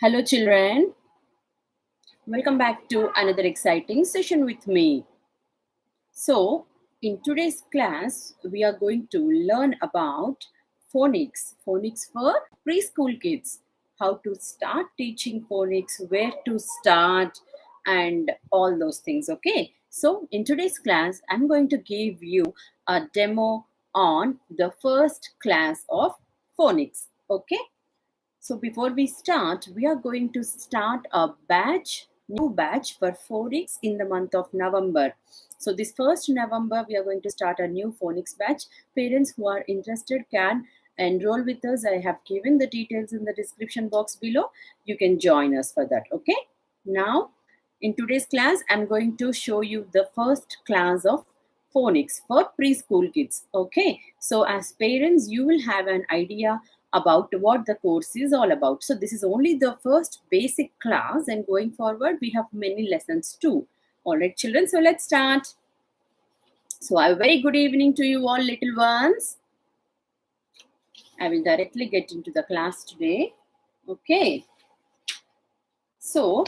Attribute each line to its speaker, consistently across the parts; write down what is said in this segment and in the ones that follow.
Speaker 1: Hello, children. Welcome back to another exciting session with me. So, in today's class, we are going to learn about phonics. Phonics for preschool kids. How to start teaching phonics, where to start, and all those things. Okay. So, in today's class, I'm going to give you a demo on the first class of phonics. Okay. So before we start, we are going to start a new batch for phonics in the month of November. So this first November, we are going to start a new phonics batch. Parents who are interested can enroll with us. I have given the details in the description box below. You can join us for that. Okay. Now, in today's class, I'm going to show you the first class of phonics for preschool kids. Okay. So as parents, you will have an idea about what the course is all about. So this is only the first basic class, and going forward we have many lessons too. All right, children, so let's start. So a very good evening to you all, little ones. I will directly get into the class today. Okay, so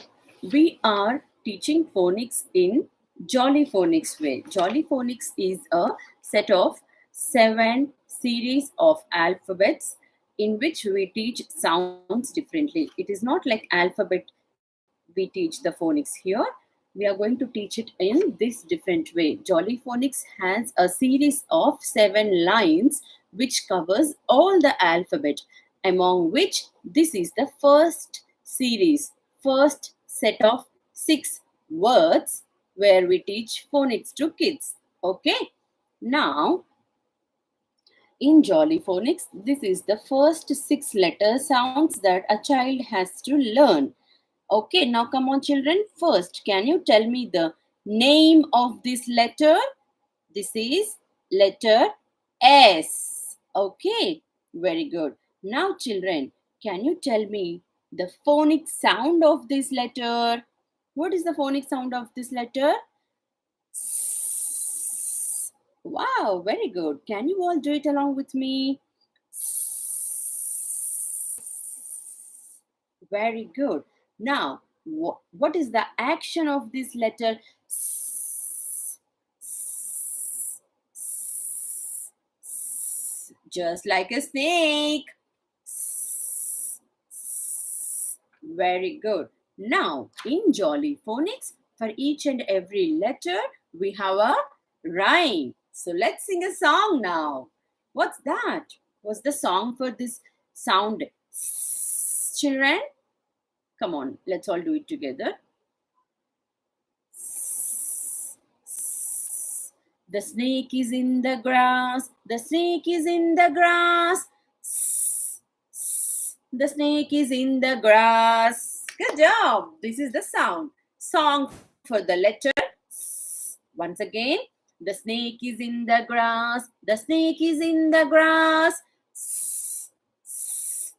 Speaker 1: we are teaching phonics in Jolly Phonics way. Jolly Phonics is a set of 7 series of alphabets in which we teach sounds differently. It is not like alphabet we teach the phonics here. We are going to teach it in this different way. Jolly Phonics has a series of 7 lines which covers all the alphabet, among which this is the first series, first set of 6 words where we teach phonics to kids. Okay, now in Jolly Phonics, this is the first 6 letter sounds that a child has to learn. Okay, now come on, children. First, can you tell me the name of this letter? This is letter S. Okay, very good. Now, children, can you tell me the phonic sound of this letter? What is the phonic sound of this letter? S. Wow, very good. Can you all do it along with me? Very good. Now, what is the action of this letter? Just like a snake. Very good. Now, in Jolly Phonics, for each and every letter, we have a rhyme. So let's sing a song now. What's that? What's the song for this sound? Children, come on, let's all do it together. The snake is in the grass. The snake is in the grass. The snake is in the grass. Good job. This is the sound. Song for the letter. Once again. The snake is in the grass. The snake is in the grass.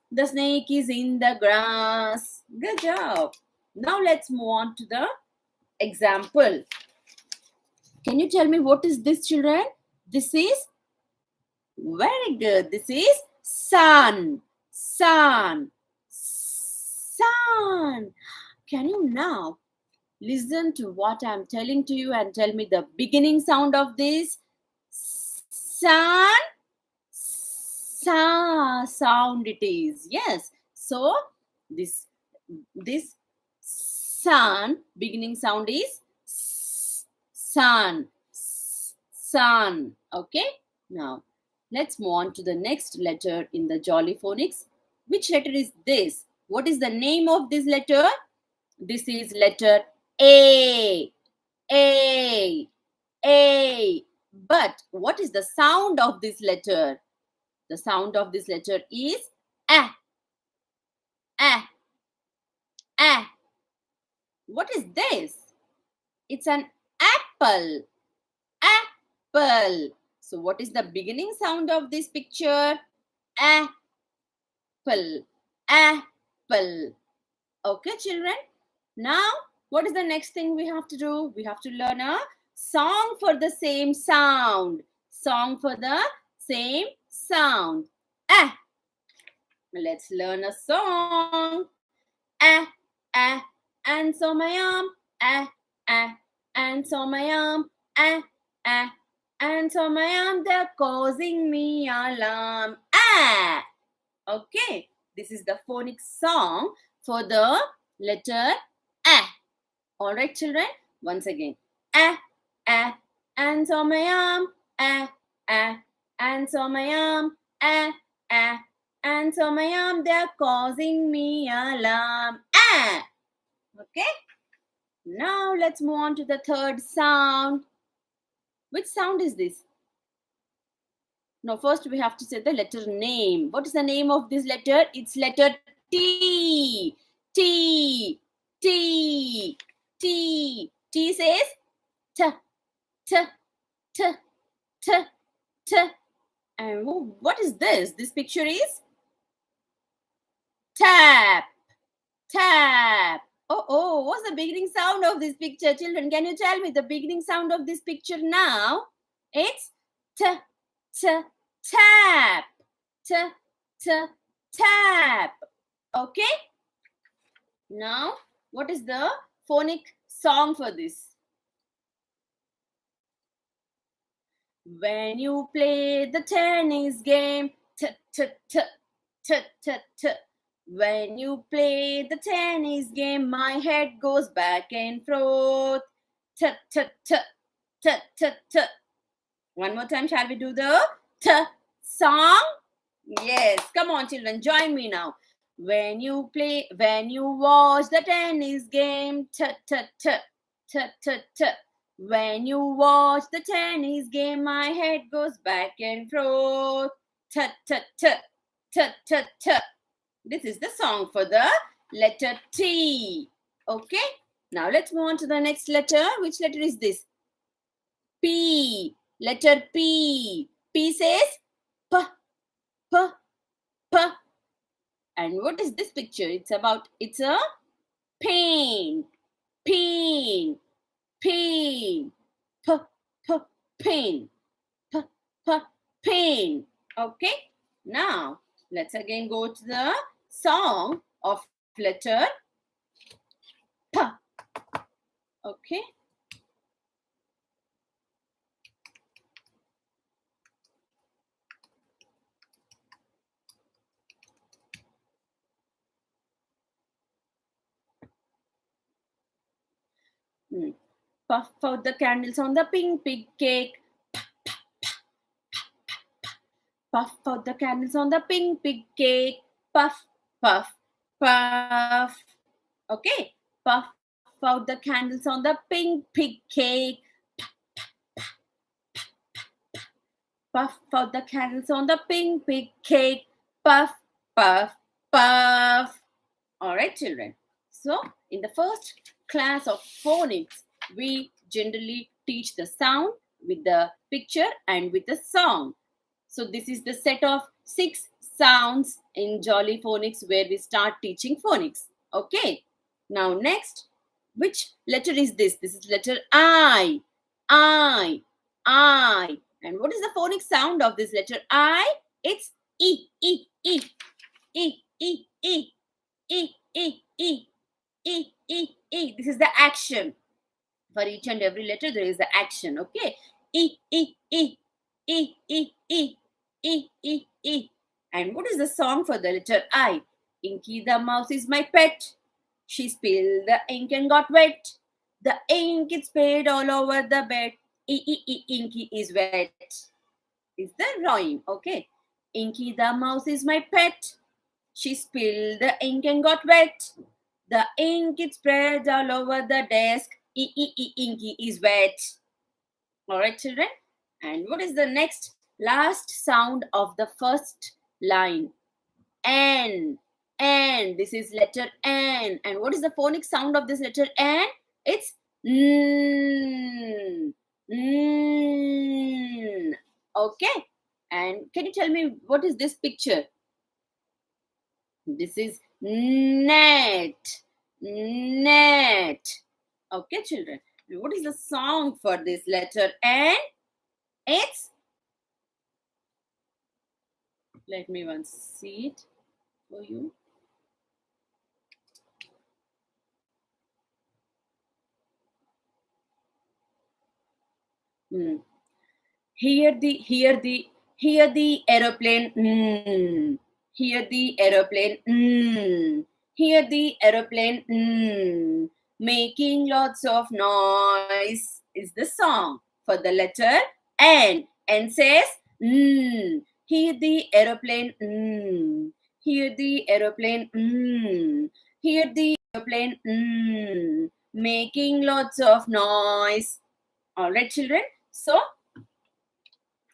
Speaker 1: The snake is in the grass. Good job. Now let's move on to the example. Can you tell me what is this, children? This is very good. This is sun. Sun. Sun. Can you now listen to what I'm telling to you and tell me the beginning sound of this? Sun. Sa sound it is. Yes. So this sun beginning sound is sun. Sun. Okay. Now let's move on to the next letter in the Jolly Phonics. Which letter is this? What is the name of this letter? This is letter A. A. A. But what is the sound of this letter? The sound of this letter is A. A. A. What is this? It's an apple. Apple. So what is the beginning sound of this picture? Apple. Apple. Okay, children. Now, what is the next thing we have to do? We have to learn a song for the same sound. Song for the same sound. Ah. Let's learn a song. ants on my arm. Ah, ah, ants on my arm. Ah, ah, ants on my arm. They're causing me alarm. Ah. Okay, this is the phonics song for the letter A. All right, children. Once again, A, A, ants on my arm. A, A, ants on my arm. A, A, ants on my arm. They're causing me alarm. A. Okay. Now let's move on to the third sound. Which sound is this? Now, first we have to say the letter name. What is the name of this letter? It's letter T. T. T. T. T says T. T. T. T. T. And what is this? This picture is tap. Tap. Oh, what's the beginning sound of this picture? Children, can you tell me the beginning sound of this picture now? It's T. T. Tap. T. T. Tap. Okay. Now, what is the phonic song for this? When you play the tennis game, t t t t t t. When you play the tennis game, my head goes back and forth. T t t t t t. One more time, shall we do the t song? Yes, come on, children, join me now. When you watch the tennis game, t t t t t t. When you watch the tennis game, my head goes back and forth. T t t t t t. This is the song for the letter T. Okay. Now let's move on to the next letter. Which letter is this? P. Letter P. P says P. P. P. And what is this picture? It's a pain. Pain. Pain. P. P. Pain. P. P. Pain. Okay. Now let's again go to the song of letter P. Okay. Puff out the candles on the pink pig cake. Puff out the candles on the pink pig cake. Puff, puff, puff. Okay. Puff out the candles on the pink pig cake. Puff out the candles on the pink pig cake. Puff, puff, puff. All right, children. So, in the first class of phonics, we generally teach the sound with the picture and with the song. So, this is the set of 6 sounds in Jolly Phonics where we start teaching phonics. Okay. Now, next, which letter is this? This is letter I. I. I. And what is the phonic sound of this letter I? It's E, E, E, E, E, E, E, E, E, E, E, E. This is the action. For each and every letter, there is the action. Okay. E, E, E, E, E, E, E, E, E. And what is the song for the letter I? Inky the mouse is my pet. She spilled the ink and got wet. The ink is sprayed all over the bed. E, E, E, Inky is wet. Is the rhyme. Okay. Inky the mouse is my pet. She spilled the ink and got wet. The ink is spread all over the desk. E, E, E, Inky is wet. All right, children. And what is the next last sound of the first line? N. N. This is letter N. And what is the phonic sound of this letter N? It's N. N. Okay. And can you tell me what is this picture? This is net. Net. Okay, children. And what is the song for this letter N? It's, let me once see it for you. Mm. Hear the hear the hear the aeroplane. Mm. Hear the aeroplane. Mm. Hear the aeroplane. Mm. Making lots of noise is the song for the letter N. N says mm. Hear the aeroplane. Mm. Hear the aeroplane. Mm. Hear the aeroplane. Mm. Making lots of noise. All right, children. So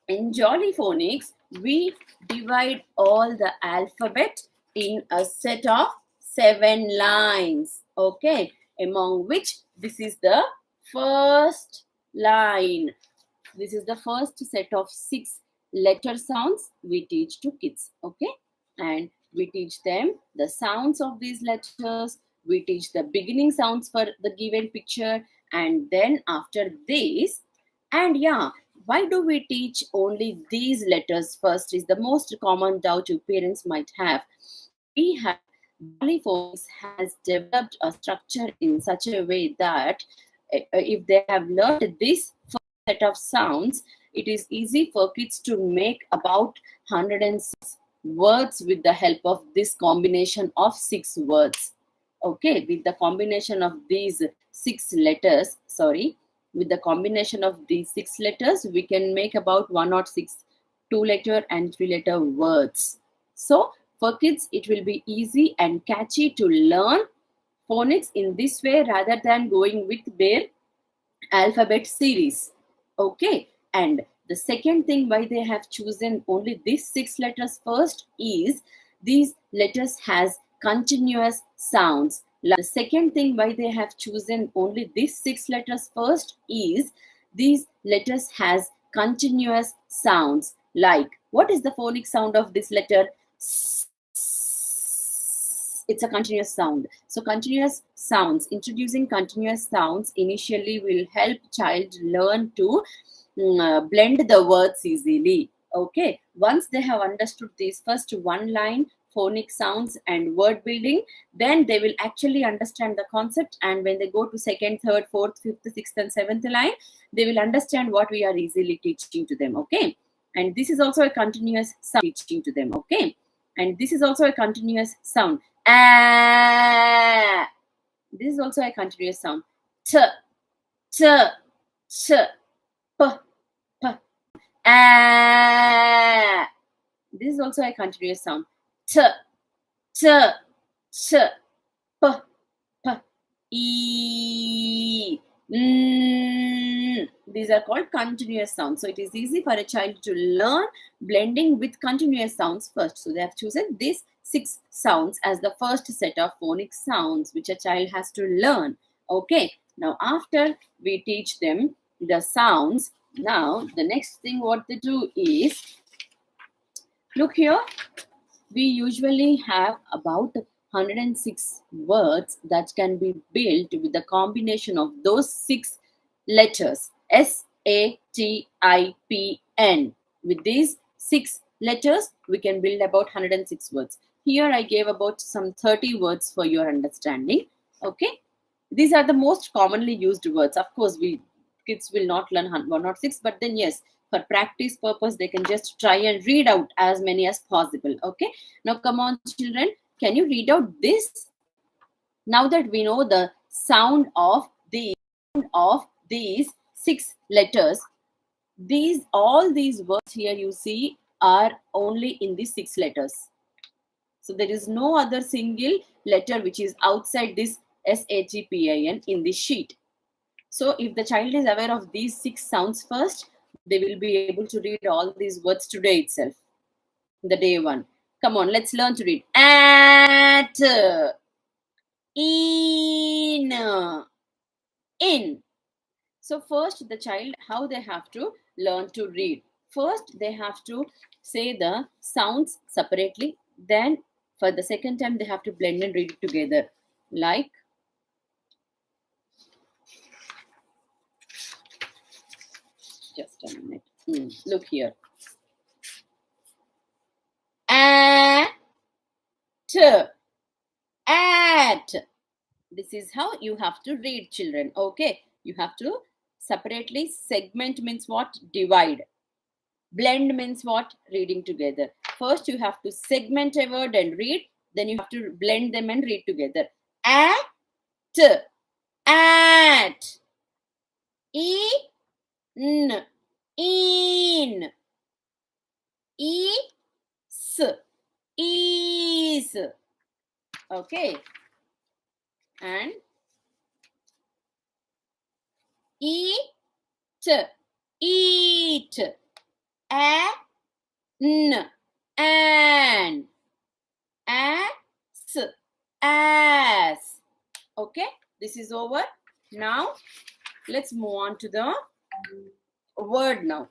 Speaker 1: in Jolly Phonics, we divide all the alphabet in a set of 7 lines. Okay, among which this is the first line. This is the first set of 6 letter sounds we teach to kids. Okay, and we teach them the sounds of these letters. We teach the beginning sounds for the given picture, and then after this, and yeah, why do we teach only these letters first is the most common doubt you parents might have. We have Jolly Phonics has developed a structure in such a way that if they have learned this set of sounds, it is easy for kids to make about 106 words with the help of this combination of 6 words. Okay, with the combination of these 6 letters, sorry, with the combination of these 6 letters, we can make about 106 2 letter and 3 letter words. So, for kids, it will be easy and catchy to learn phonics in this way rather than going with their alphabet series. Okay, and the second thing why they have chosen only these 6 letters first is these letters has continuous sounds. The second thing why they have chosen only these 6 letters first is these letters has continuous sounds. Like, what is the phonic sound of this letter? It's a continuous sound. So continuous sounds, introducing continuous sounds initially will help child learn to blend the words easily. Okay, once they have understood these first 1 line phonic sounds and word building, then they will actually understand the concept, and when they go to second, third, fourth, fifth, sixth and seventh line, they will understand what we are easily teaching to them. Okay, and this is also a continuous sound teaching to them. Okay, and this is also a continuous sound. Ah. This is also a continuous sound. T, t, t, p, p. Ah. This is also a continuous sound. T, t, t, p, p. E. These are called continuous sounds. So it is easy for a child to learn blending with continuous sounds first. So they have chosen these 6 sounds as the first set of phonic sounds which a child has to learn. Okay. Now after we teach them the sounds, now the next thing what they do is, look here, we usually have about 106 words that can be built with the combination of those 6 letters SATIPN. With these 6 letters, we can build about 106 words. Here I gave about some 30 words for your understanding. Okay, these are the most commonly used words. Of course, we kids will not learn 106, but then yes, for practice purpose they can just try and read out as many as possible. Okay, now come on children, can you read out this? Now that we know the sound of these 6 letters, these all these words here you see are only in these 6 letters. So there is no other single letter which is outside this SATPIN in this sheet. So if the child is aware of these 6 sounds first, they will be able to read all these words today itself, the day one. Come on, let's learn to read. At, in. So first the child, how they have to learn to read. First they have to say the sounds separately. Then for the second time they have to blend and read it together. Like, just a minute. Look here. At, at. This is how you have to read, children. Okay, you have to separately. Segment means what? Divide. Blend means what? Reading together. First you have to segment a word and read, then you have to blend them and read together. At, at, in, in, is. Okay. And eat, eat. An, an, as. Okay, this is over. Now let's move on to the word now.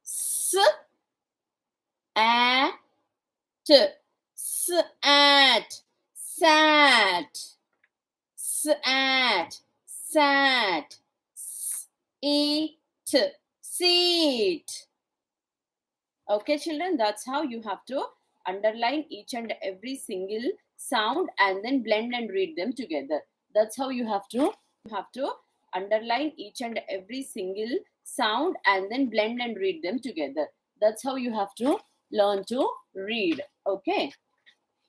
Speaker 1: S, at, sat, sat, sat, eat, seat. Okay, children, that's how you have to underline each and every single sound and then blend and read them together. That's how you have to underline each and every single sound and then blend and read them together. That's how you have to learn to read. Okay,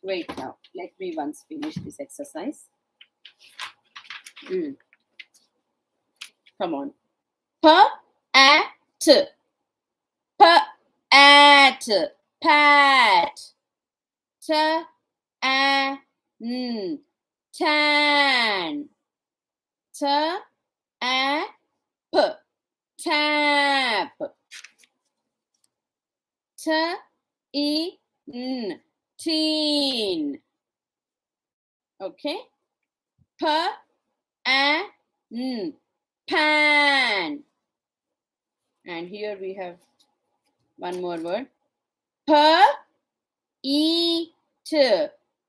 Speaker 1: wait now. Let me once finish this exercise. Come on. At, pat, tan, tan, tap, teen. Okay, pan. And here we have one more word. Eat,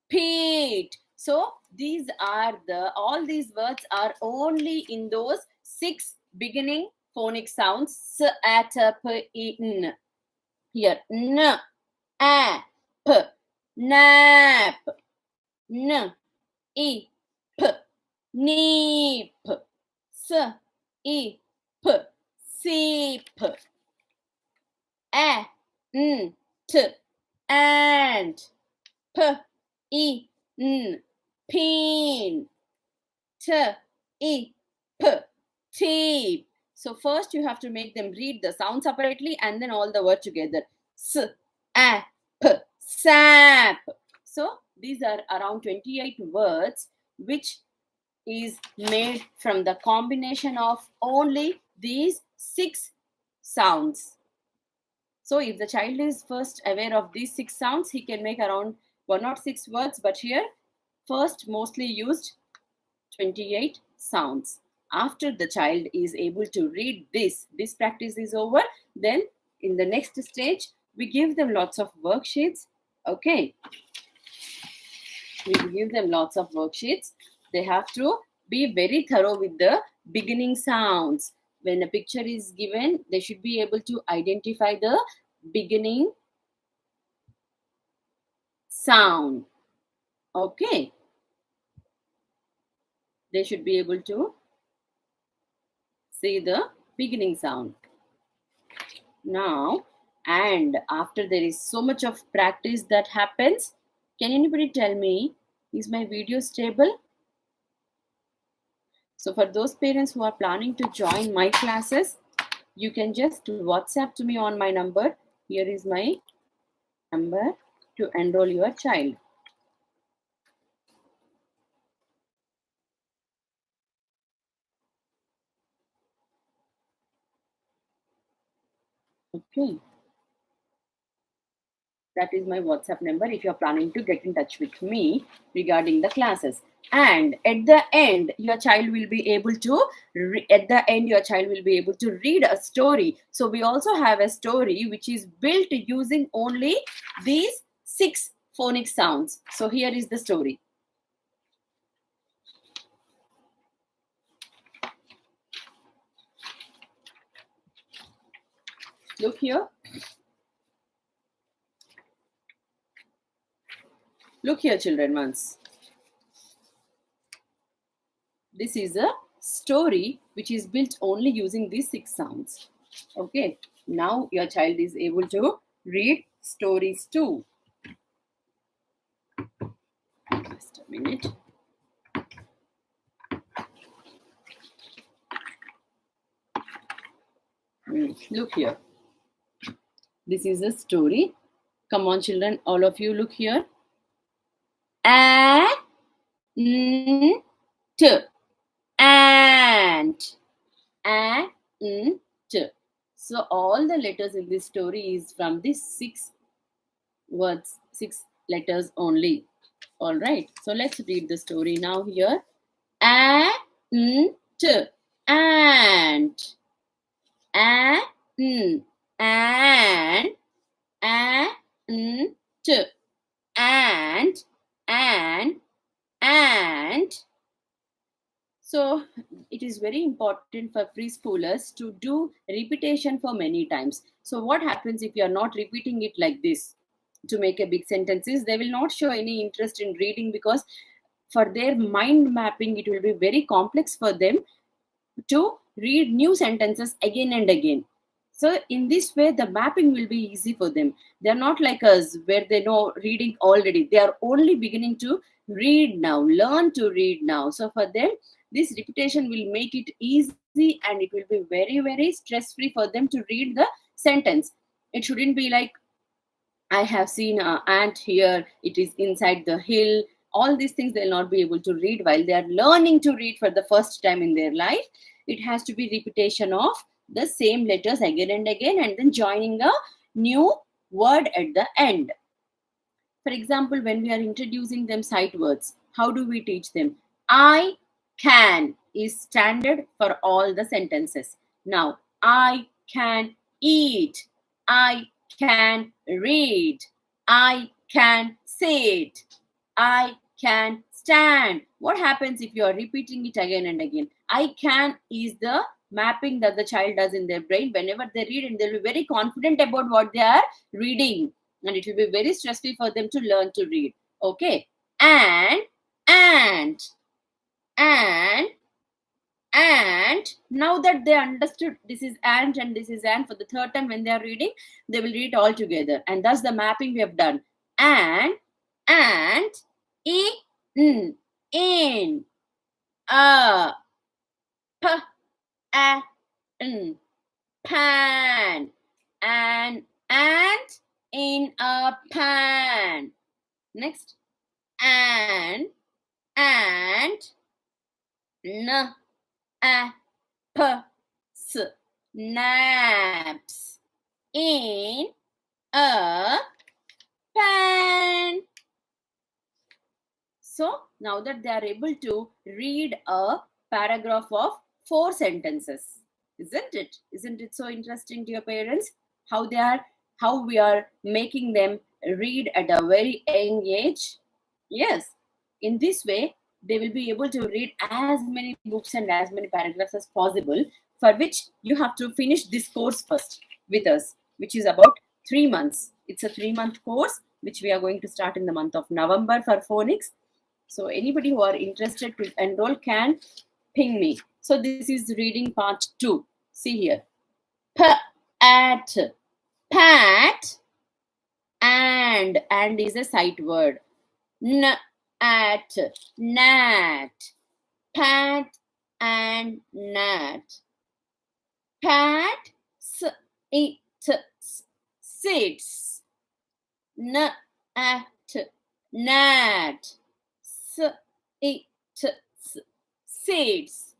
Speaker 1: Pete. So these are all these words are only in those 6 beginning phonic sounds. S, at, p, e, n. Here, n, a, p, nap, n, e, p, neep, s, e, p, seep, a, n, t, and, p, e, n, peen, t, e, p, teep. So first you have to make them read the sound separately and then all the word together. S, a, p, sap. So these are around 28 words which is made from the combination of only these 6 sounds. So if the child is first aware of these 6 sounds, he can make around 106 words, but here first mostly used 28 sounds. After the child is able to read this practice is over, then in the next stage, we give them lots of worksheets. Okay. We give them lots of worksheets. They have to be very thorough with the beginning sounds. When a picture is given, they should be able to identify the beginning sound. Okay. They should be able to say the beginning sound. Now, and after there is so much of practice that happens, can anybody tell me, is my video stable? So for those parents who are planning to join my classes, you can just WhatsApp to me on my number. Here is my number to enroll your child. Okay. That is my WhatsApp number if you're planning to get in touch with me regarding the classes. And at the end, your child will be able to read a story. So we also have a story which is built using only these 6 phonic sounds. So here is the story. Look here. Look here, children, once. This is a story which is built only using these 6 sounds. Okay, now your child is able to read stories too. Just a minute. Look here. This is a story. Come on, children, all of you, look here. Ant, ant, ant. So all the letters in this story is from these 6 words, 6 letters only. All right. So let's read the story now here. Ant, ant, ant, ant, ant, and. So it is very important for preschoolers to do repetition for many times. So what happens if you are not repeating it like this to make a big sentences? They will not show any interest in reading, because for their mind mapping it will be very complex for them to read new sentences again and again. So in this way, the mapping will be easy for them. They are not like us where they know reading already. They are only beginning to read now, learn to read now. So for them, this repetition will make it easy, and it will be very, very stress free for them to read the sentence. It shouldn't be like, I have seen an ant here, it is inside the hill. All these things they'll not be able to read while they are learning to read for the first time in their life. It has to be repetition of the same letters again and again, and then joining a new word at the end. For example, when we are introducing them sight words, how do we teach them? I can is standard for all the sentences. Now, I can eat. I can read. I can sit. I can stand. What happens if you are repeating it again and again? I can is the mapping that the child does in their brain. Whenever they read, and they'll be very confident about what they are reading, and it will be very stressful for them to learn to read. Okay, and and and now that they understood this is and this is and, for the third time when they are reading, they will read all together, and that's the mapping we have done. And in a p a n pan, an ant in a pan. Next, and n a p s naps in a pan. So now that they are able to read a paragraph of 4 sentences, isn't it? Isn't it so interesting to your parents how we are making them read at a very young age? Yes. In this way, they will be able to read as many books and as many paragraphs as possible, for which you have to finish this course first with us, which is about 3 months. It's a 3-month course which we are going to start in the month of November for Phonics. So anybody who are interested to enroll can ping me. So this is reading part 2. See here. Pat, and is a sight word. At, nat, pat and nat. Pat, it, sits. At, nat, it, sits.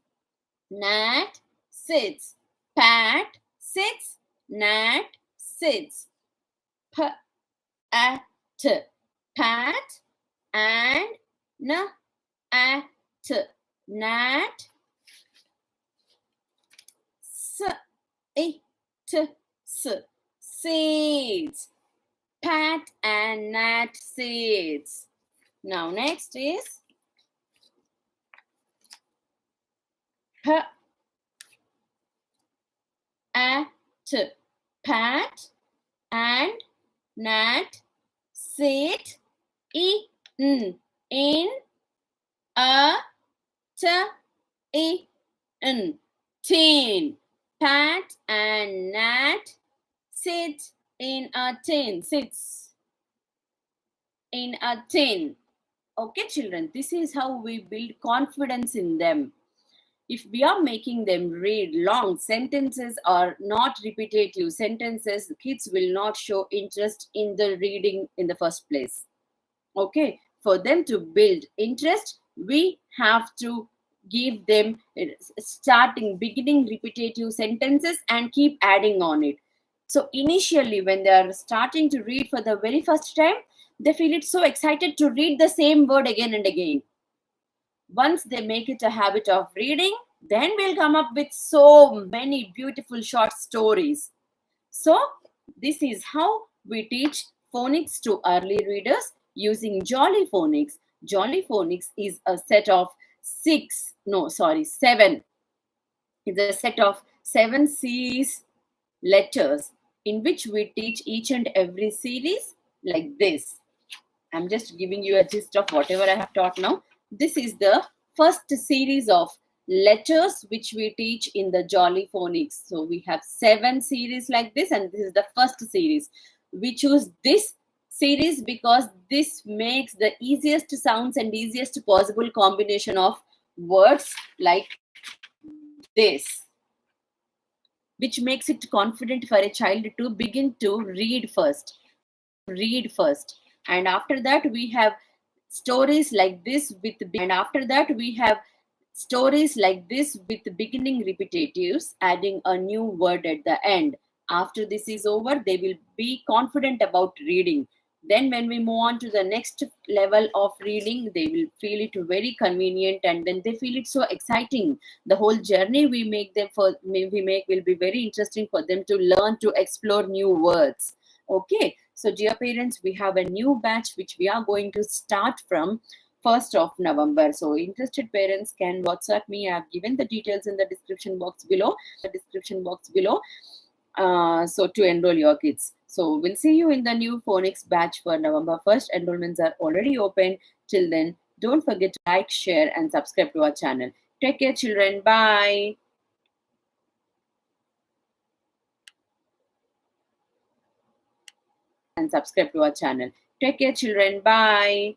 Speaker 1: Nat sits. Pat sits. Nat sits. Pat, pat and at, nat, sits. Pat and nat sits. Now next is pat, pat and nat sit in a N. Tin. Pat and Nat sit in a tin. Sits in a tin. Okay, children, this is how we build confidence in them. If we are making them read long sentences or not repetitive sentences, kids will not show interest in the reading in the first place. Okay, for them to build interest, we have to give them starting beginning repetitive sentences and keep adding on it. So initially when they are starting to read for the very first time, they feel it so excited to read the same word again and again. Once they make it a habit of reading, then we'll come up with so many beautiful short stories. So this is how we teach phonics to early readers using Jolly Phonics. Jolly Phonics is a set of seven. It's a set of 7 series letters in which we teach each and every series like this. I'm just giving you a gist of whatever I have taught now. This is the first series of letters which we teach in the Jolly Phonics. So we have 7 series like this, and this is the first series. We choose this series because this makes the easiest sounds and easiest possible combination of words like this, which makes it confident for a child to begin to read first. And after that we have stories like this with beginning repetitives, adding a new word at the end. After this is over, they will be confident about reading. Then when we move on to the next level of reading, they will feel it very convenient, and then they feel it so exciting. The whole journey we make will be very interesting for them to learn to explore new words. Okay, so dear parents, we have a new batch which we are going to start from 1st of November. So interested parents can WhatsApp me. I have given the details in the description box below. So to enroll your kids. So we'll see you in the new phonics batch for November 1st. Enrollments are already open. Till then, don't forget to like, share, and subscribe to our channel. Take care, children. Bye. And subscribe to our channel. Take care, children. Bye.